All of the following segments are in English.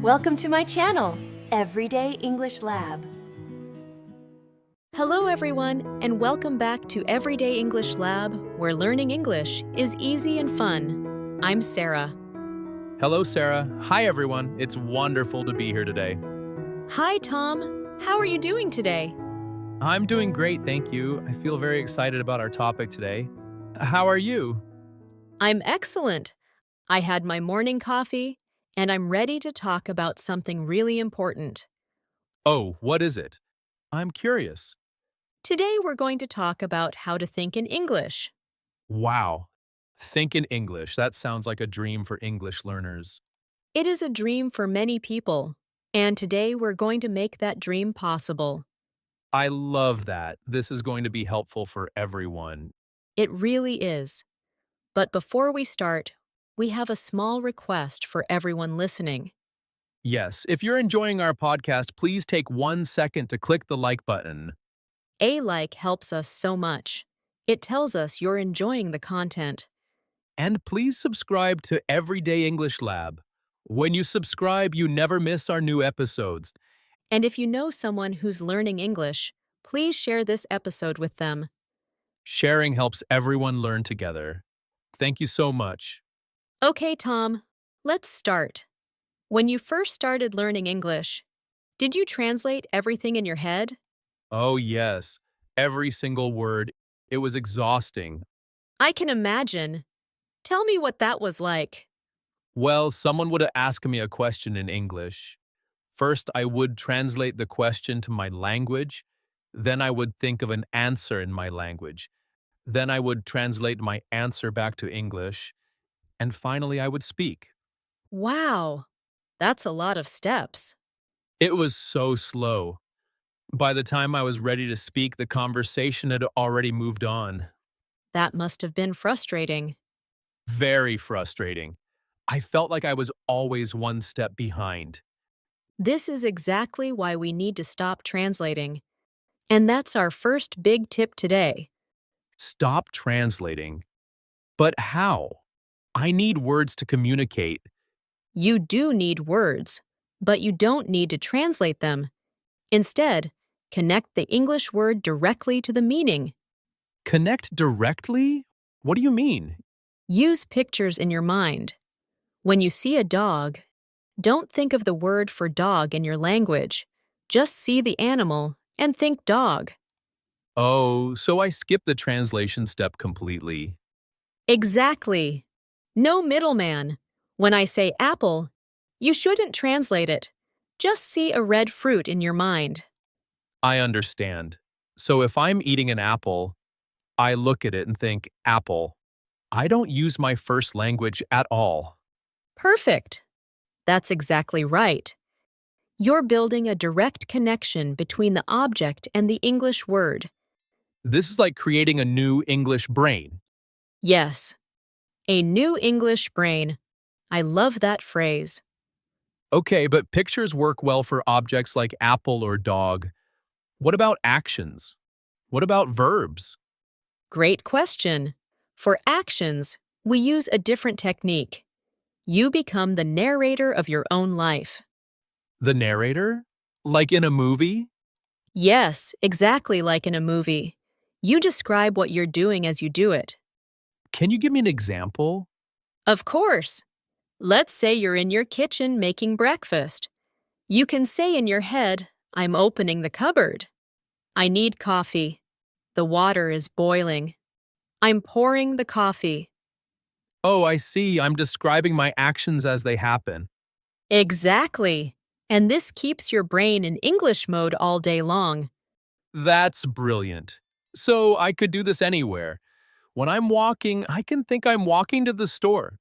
Welcome to my channel, Everyday English Lab. Hello everyone, and welcome back to Everyday English Lab, where learning English is easy and fun. I'm Sarah. Hello, Sarah. Hi, everyone. It's wonderful to be here today. Hi Tom, how are you doing today? I'm doing great, thank you. I feel very excited about our topic today. How are you? I'm excellent. I had my morning coffee, and I'm ready to talk about something really important. Oh, what is it? I'm curious. Today we're going to talk about how to think in English. Wow. Think in English. That sounds like a dream for English learners. It is a dream for many people, and today we're going to make that dream possible. I love that. This is going to be helpful for everyone. It really is. But before we start, we have a small request for everyone listening. Yes, if you're enjoying our podcast, please take 1 second to click the like button. A like helps us so much. It tells us you're enjoying the content. And please subscribe to Everyday English Lab. When you subscribe, you never miss our new episodes. And if you know someone who's learning English, please share this episode with them. Sharing helps everyone learn together. Thank you so much. Okay, Tom, let's start. When you first started learning English, did you translate everything in your head? Oh, yes. Every single word. It was exhausting. I can imagine. Tell me what that was like. Well, someone would ask me a question in English. First, I would translate the question to my language. Then I would think of an answer in my language. Then I would translate my answer back to English. And finally, I would speak. Wow, that's a lot of steps. It was so slow. By the time I was ready to speak, the conversation had already moved on. That must have been frustrating. Very frustrating. I felt like I was always one step behind. This is exactly why we need to stop translating. And that's our first big tip today. Stop translating. But how? I need words to communicate. You do need words, but you don't need to translate them. Instead, connect the English word directly to the meaning. Connect directly? What do you mean? Use pictures in your mind. When you see a dog, don't think of the word for dog in your language. Just see the animal and think dog. Oh, so I skipped the translation step completely. Exactly. No middleman. When I say apple, you shouldn't translate it. Just see a red fruit in your mind. I understand. So if I'm eating an apple, I look at it and think apple. I don't use my first language at all. Perfect. That's exactly right. You're building a direct connection between the object and the English word. This is like creating a new English brain. Yes, a new English brain. I love that phrase. Okay, but pictures work well for objects like apple or dog. What about actions? What about verbs? Great question. For actions, we use a different technique. You become the narrator of your own life. The narrator? Like in a movie? Yes, exactly like in a movie. You describe what you're doing as you do it. Can you give me an example? Of course. Let's say you're in your kitchen making breakfast. You can say in your head, I'm opening the cupboard. I need coffee. The water is boiling. I'm pouring the coffee. Oh, I see. I'm describing my actions as they happen. Exactly. And this keeps your brain in English mode all day long. That's brilliant. So I could do this anywhere. When I'm walking, I can think I'm walking to the store.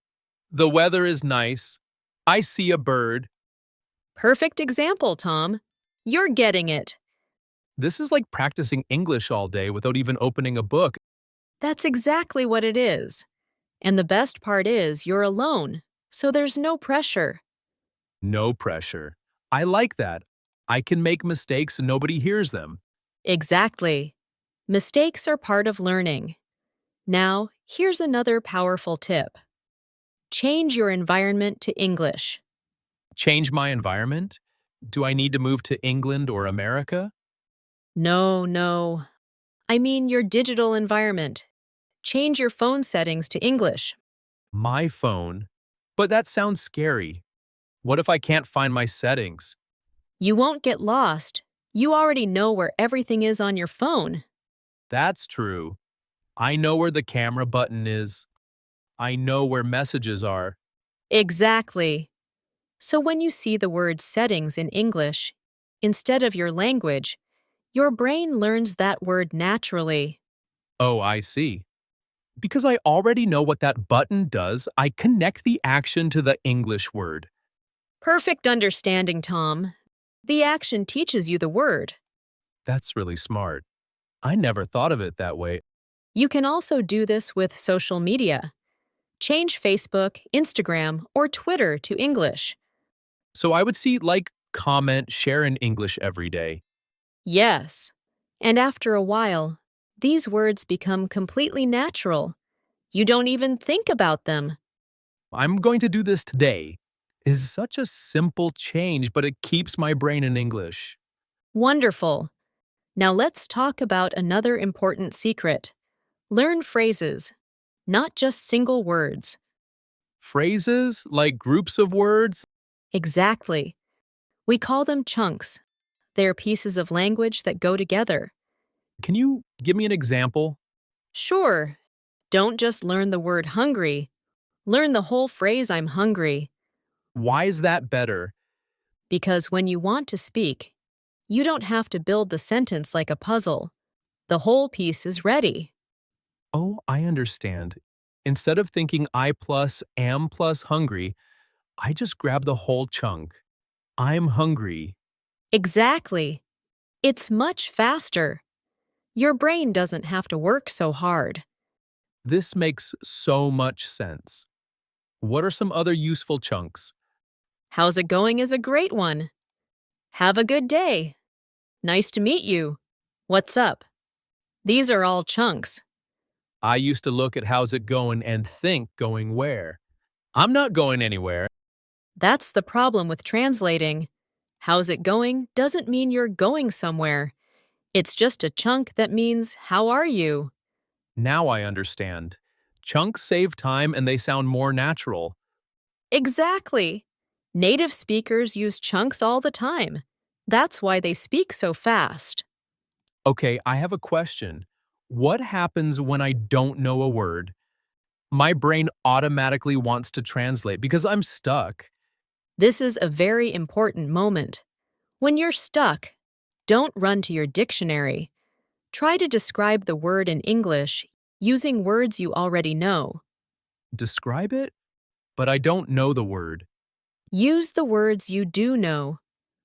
The weather is nice. I see a bird. Perfect example, Tom. You're getting it. This is like practicing English all day without even opening a book. That's exactly what it is. And the best part is you're alone, so there's no pressure. No pressure. I like that. I can make mistakes and nobody hears them. Exactly. Mistakes are part of learning. Now, here's another powerful tip. Change your environment to English. Change my environment? Do I need to move to England or America? No, no. I mean your digital environment. Change your phone settings to English. My phone? But that sounds scary. What if I can't find my settings? You won't get lost. You already know where everything is on your phone. That's true. I know where the camera button is. I know where messages are. Exactly. So when you see the word settings in English, instead of your language, your brain learns that word naturally. Oh, I see. Because I already know what that button does, I connect the action to the English word. Perfect understanding, Tom. The action teaches you the word. That's really smart. I never thought of it that way. You can also do this with social media. Change Facebook, Instagram, or Twitter to English. So I would see like, comment, share in English every day. Yes. And after a while, these words become completely natural. You don't even think about them. I'm going to do this today. Is such a simple change, but it keeps my brain in English. Wonderful. Now let's talk about another important secret. Learn phrases, not just single words. Phrases, like groups of words? Exactly. We call them chunks. They're pieces of language that go together. Can you give me an example? Sure, don't just learn the word hungry. Learn the whole phrase I'm hungry. Why is that better? Because when you want to speak, you don't have to build the sentence like a puzzle. The whole piece is ready. Oh, I understand. Instead of thinking I plus am plus hungry, I just grab the whole chunk. I'm hungry. Exactly. It's much faster. Your brain doesn't have to work so hard. This makes so much sense. What are some other useful chunks? How's it going is a great one. Have a good day. Nice to meet you. What's up? These are all chunks. I used to look at how's it going and think going where. I'm not going anywhere. That's the problem with translating. How's it going doesn't mean you're going somewhere. It's just a chunk that means how are you? Now I understand. Chunks save time and they sound more natural. Exactly. Native speakers use chunks all the time. That's why they speak so fast. Okay, I have a question. What happens when I don't know a word? My brain automatically wants to translate because I'm stuck. This is a very important moment. When you're stuck, don't run to your dictionary. Try to describe the word in English using words you already know. Describe it? But I don't know the word. Use the words you do know.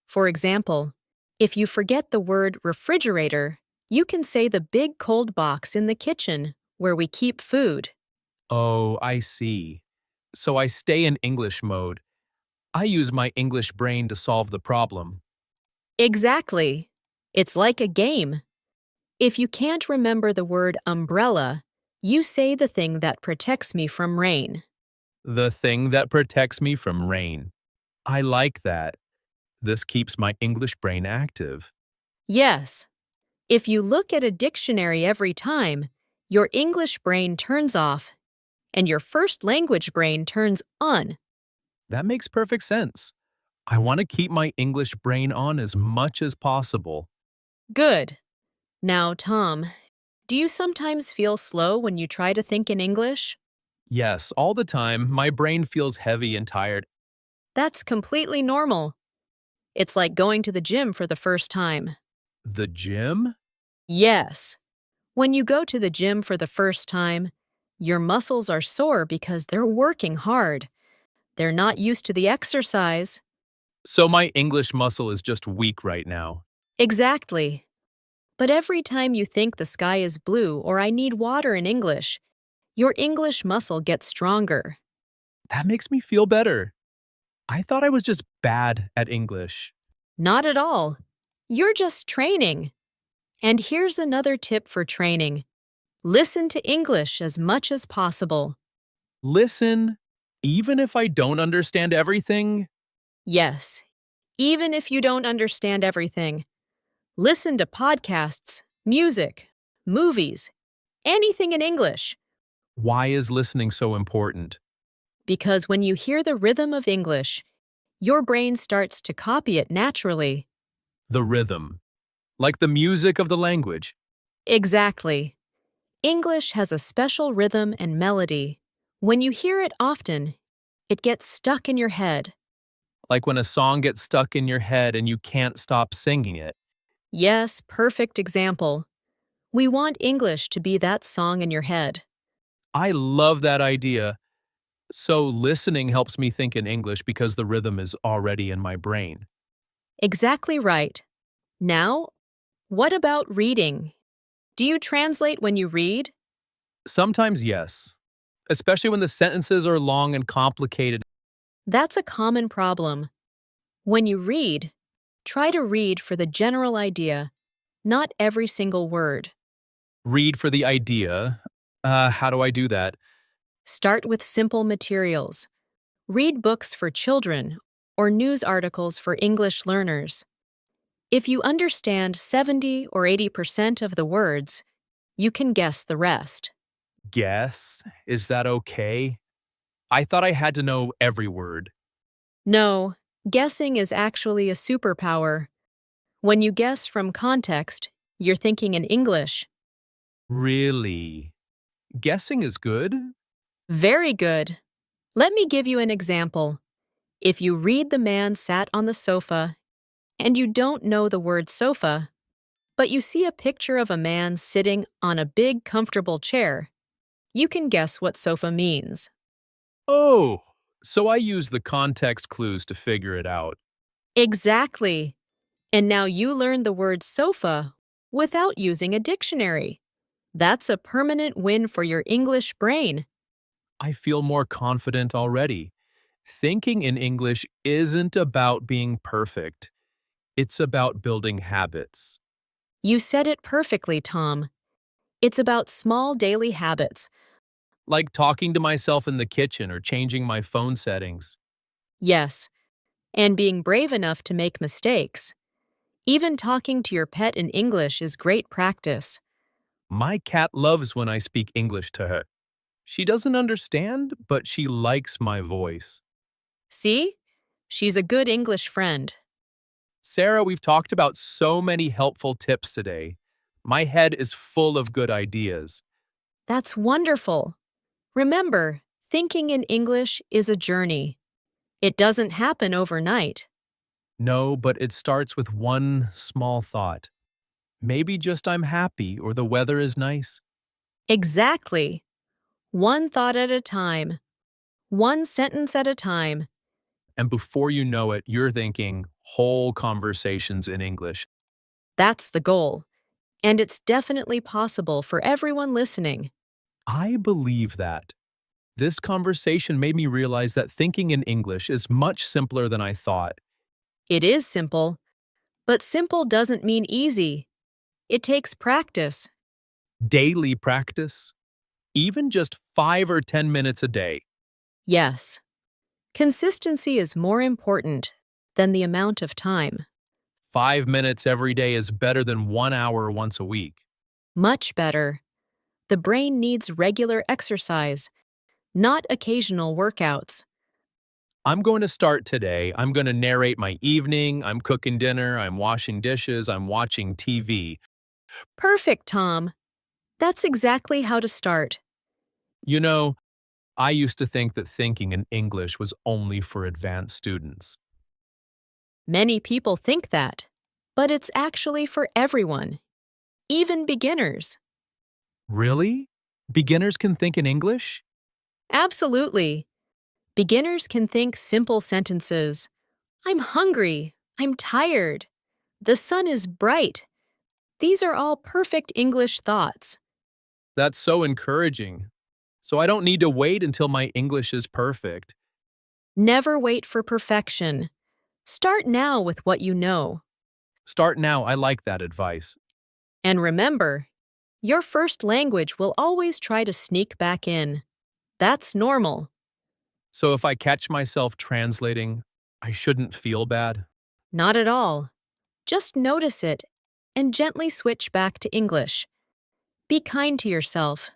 For example, if you forget the word refrigerator, you can say the big cold box in the kitchen where we keep food. Oh, I see. So I stay in English mode. I use my English brain to solve the problem. Exactly. It's like a game. If you can't remember the word umbrella, you say the thing that protects me from rain. The thing that protects me from rain. I like that. This keeps my English brain active. Yes. If you look at a dictionary every time, your English brain turns off and your first language brain turns on. That makes perfect sense. I want to keep my English brain on as much as possible. Good. Now, Tom, do you sometimes feel slow when you try to think in English? Yes, all the time, my brain feels heavy and tired. That's completely normal. It's like going to the gym for the first time. The gym? Yes. When you go to the gym for the first time, your muscles are sore because they're working hard. They're not used to the exercise. So my English muscle is just weak right now. Exactly. But every time you think the sky is blue or I need water in English, your English muscle gets stronger. That makes me feel better. I thought I was just bad at English. Not at all. You're just training. And here's another tip for training. Listen to English as much as possible. Listen, even if I don't understand everything, Yes, even if you don't understand everything. Listen to podcasts, music, movies, anything in English. Why is listening so important? Because when you hear the rhythm of English, your brain starts to copy it naturally. The rhythm. Like the music of the language. Exactly. English has a special rhythm and melody. When you hear it often, it gets stuck in your head. Like when a song gets stuck in your head and you can't stop singing it. Yes, perfect example. We want English to be that song in your head. I love that idea. So listening helps me think in English because the rhythm is already in my brain. Exactly right. Now, what about reading? Do you translate when you read? Sometimes yes, especially when the sentences are long and complicated. That's a common problem. When you read, try to read for the general idea, not every single word. Read for the idea. How do I do that? Start with simple materials. Read books for children or news articles for English learners. If you understand 70 or 80% of the words, you can guess the rest. Guess? Is that okay? I thought I had to know every word. No, guessing is actually a superpower. When you guess from context, you're thinking in English. Really? Guessing is good? Very good. Let me give you an example. If you read the man sat on the sofa and you don't know the word sofa, but you see a picture of a man sitting on a big comfortable chair, you can guess what sofa means. Oh, so I use the context clues to figure it out. Exactly. And now you learn the word sofa without using a dictionary. That's a permanent win for your English brain. I feel more confident already. Thinking in English isn't about being perfect. It's about building habits. You said it perfectly, Tom. It's about small daily habits. Like talking to myself in the kitchen or changing my phone settings. Yes, and being brave enough to make mistakes. Even talking to your pet in English is great practice. My cat loves when I speak English to her. She doesn't understand, but she likes my voice. See? She's a good English friend. Sarah, we've talked about so many helpful tips today. My head is full of good ideas. That's wonderful. Remember, thinking in English is a journey. It doesn't happen overnight. No, but it starts with one small thought. Maybe just I'm happy or the weather is nice. Exactly. One thought at a time, one sentence at a time. And before you know it, you're thinking whole conversations in English. That's the goal. And it's definitely possible for everyone listening. I believe that. This conversation made me realize that thinking in English is much simpler than I thought. It is simple, but simple doesn't mean easy. It takes practice. Daily practice, even just 5 or 10 minutes a day. Yes, consistency is more important than the amount of time. 5 minutes every day is better than 1 hour once a week. Much better. The brain needs regular exercise, not occasional workouts. I'm going to start today. I'm going to narrate my evening. I'm cooking dinner. I'm washing dishes. I'm watching TV. Perfect, Tom. That's exactly how to start. You know, I used to think that thinking in English was only for advanced students. Many people think that, but it's actually for everyone, even beginners. Really? Beginners can think in English? Absolutely. Beginners can think simple sentences. I'm hungry. I'm tired. The sun is bright. These are all perfect English thoughts. That's so encouraging. So I don't need to wait until my English is perfect. Never wait for perfection. Start now with what you know. Start now. I like that advice. And remember, your first language will always try to sneak back in. That's normal. So if I catch myself translating, I shouldn't feel bad. Not at all. Just notice it and gently switch back to English. Be kind to yourself.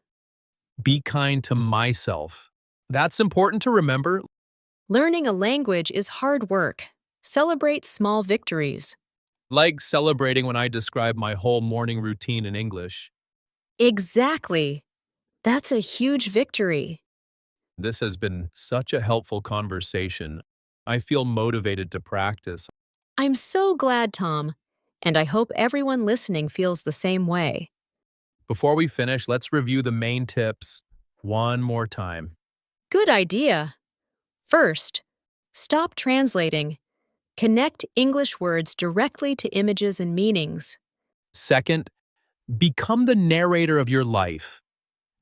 Be kind to myself. That's important to remember. Learning a language is hard work. Celebrate small victories. Like celebrating when I describe my whole morning routine in English. Exactly. That's a huge victory. This has been such a helpful conversation. I feel motivated to practice. I'm so glad, Tom, and I hope everyone listening feels the same way. Before we finish, let's review the main tips one more time. Good idea. First, stop translating. Connect English words directly to images and meanings. Second, become the narrator of your life.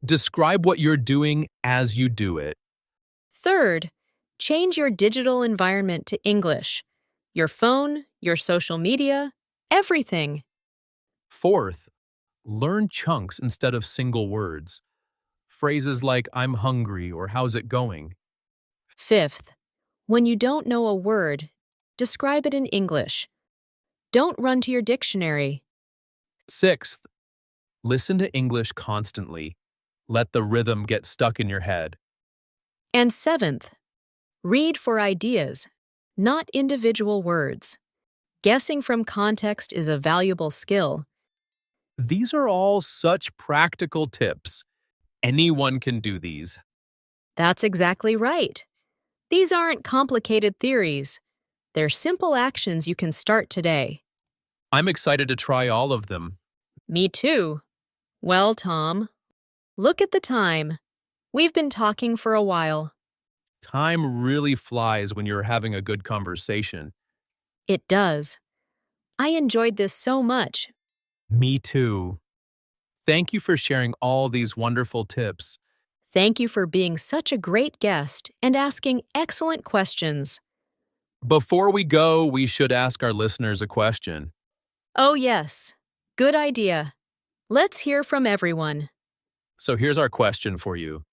Describe what you're doing as you do it. Third, change your digital environment to English. Your phone, your social media, everything. Fourth, learn chunks instead of single words. Phrases like I'm hungry or how's it going. Fifth, when you don't know a word, describe it in English. Don't run to your dictionary. Sixth, listen to English constantly. Let the rhythm get stuck in your head. And seventh, read for ideas, not individual words. Guessing from context is a valuable skill. These are all such practical tips. Anyone can do these. That's exactly right. These aren't complicated theories. They're simple actions you can start today. I'm excited to try all of them. Me too. Well, Tom, look at the time. We've been talking for a while. Time really flies when you're having a good conversation. It does. I enjoyed this so much. Me too. Thank you for sharing all these wonderful tips. Thank you for being such a great guest and asking excellent questions. Before we go, we should ask our listeners a question. Oh, yes. Good idea. Let's hear from everyone. So here's our question for you.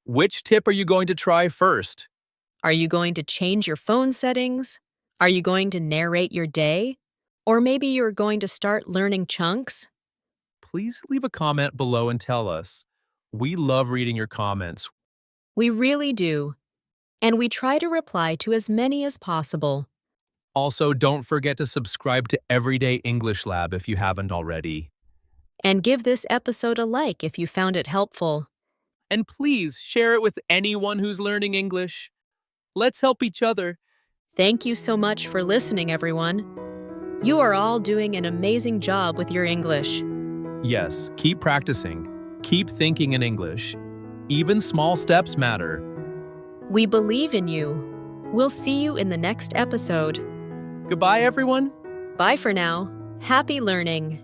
Which tip are you going to try first? Are you going to change your phone settings? Are you going to narrate your day? Or maybe you're going to start learning chunks? Please leave a comment below and tell us. We love reading your comments. We really do. And we try to reply to as many as possible. Also, don't forget to subscribe to Everyday English Lab if you haven't already. And give this episode a like if you found it helpful. And please share it with anyone who's learning English. Let's help each other. Thank you so much for listening, everyone. You are all doing an amazing job with your English. Yes, keep practicing. Keep thinking in English. Even small steps matter. We believe in you. We'll see you in the next episode. Goodbye, everyone. Bye for now. Happy learning.